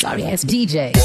Sorry ass DJ.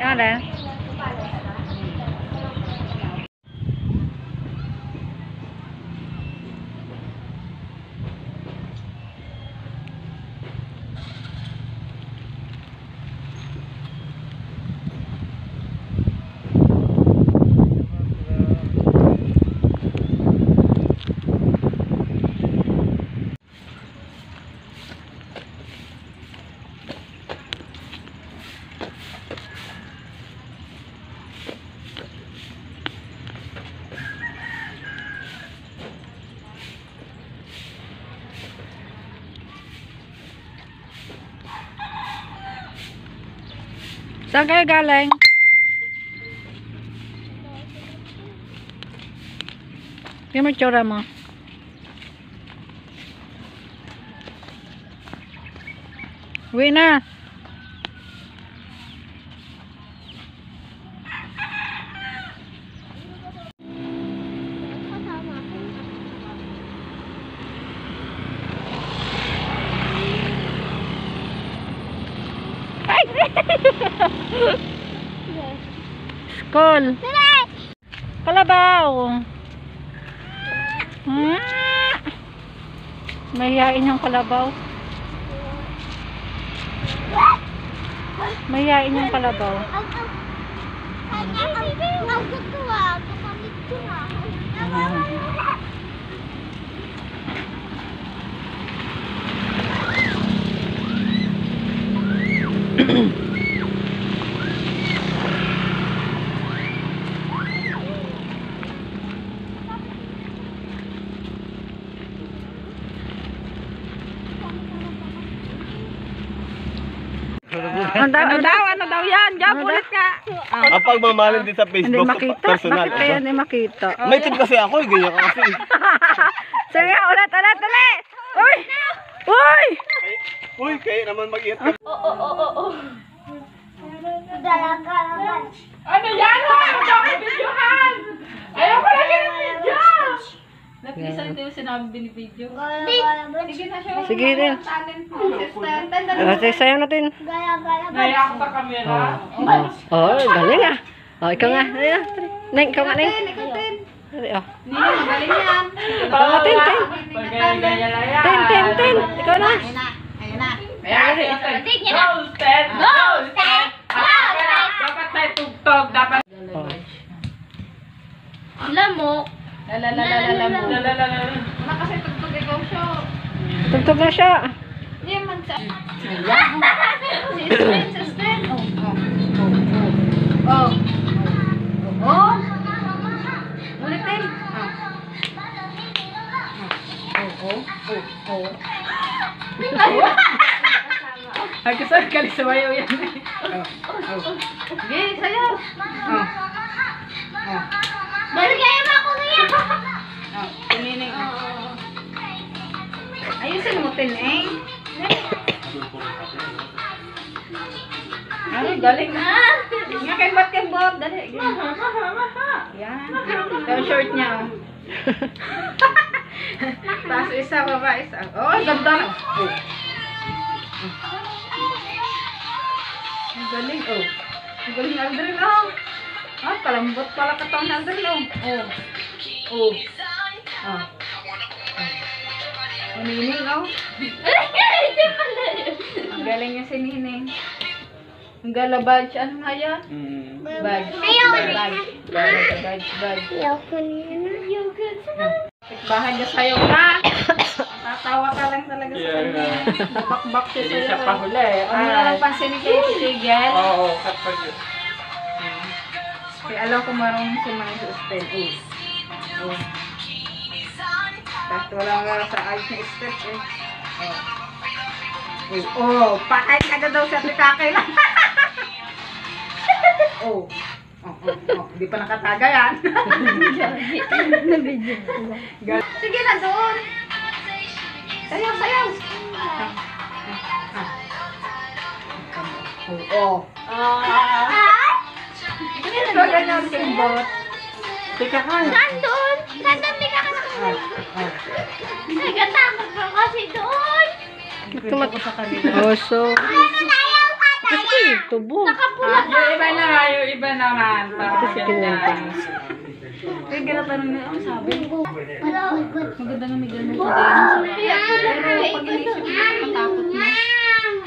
Ada. Saan kayo galing? Yung matsura mo. Uwi na. School. Kalabaw. Mahihain yung kalabaw. Mahihain yung kalabaw. Ano daw yan? Diyan, ulit ka. Ang pagmamahalin din sa Facebook, personal. Bakit kaya hindi makita? May tip kasi ako, ganyan kasi. Sige, ulit. Uy! Uy! Uy, kayo naman mag-iit ka. Ano yan? Huwag ako videohan! Ayoko lagi ng video! Nag-isa ito yung sinabi binibideo. Sige na siya. Sige din. Sayaw natin. Nayak sa camera. Galing ah. Ikaw nga. Neng, ikaw nga, Neng. Ikaw din. Oh. Nino, magaling yan. Ikaw nga, Tin. Pagaya-gaya lang yan. Tin. Ikaw na. Ayun na. Ayan, go, Sted! Go, Sted! Dapat tayo tugtog. Dapat. Oh. Lamok. Lamok. Wala kasi tugtog ikaw siya. Tugtog na siya. Hindi man sa... Sustain. Oh. Oh. Ulitin. Ay, kasal ka sa bayaw yan. Sige, sayo. Dali kayo makuliyan. Tinining. Ayusin mo, Tineng. Ay, galing na. Nga kembot. Dali. Yan. Ito ang short niya. Oh. Taas isa, baba isa. Oh, ganda na. Oh. Ang galing, oh. Ang galing, Aldrin, oh. Ah, kalambot pala katawang ni Aldrin, oh. Oh. Oh. Oh, Nining, oh. Ang galing niya si Nining. Ang gala badge, ano nga yan? Badge. Badge. Ayoko niya. Bahay niya sa'yo na. Tatawa ka lang talaga sa kanya. Bakbak siya sa'yo. Hindi siya pahuli. Ano na lang pansin ni kay Sigel? Oo, kapag yun. Kaya alam ko marunong si mga sustain. Oh. Tapos wala nga sa ayos na step eh. Oh, patay ka na daw sa tikakay lang. Oh. Di pa nakataga yan. Sige na doon. Sayaw. Oh. Ito ganyan simbot. Tika ka. Saan doon? Saan doon? Tika ka na. Nagatakot ka kasi doon. Tumat. Oso. Kasi tubo. Nakapula ka. Yung iba naman. Parang ganyan. Kaya ganatanong niya, ang sabi. Maganda na may ganun pa din. Pero pag inisip mo, matakot mo.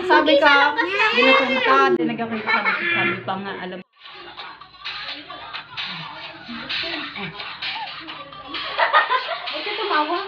Sabi ka, ginatong ka, dinagakay ka, sabi pa nga, alam. Huwag ka tumawa.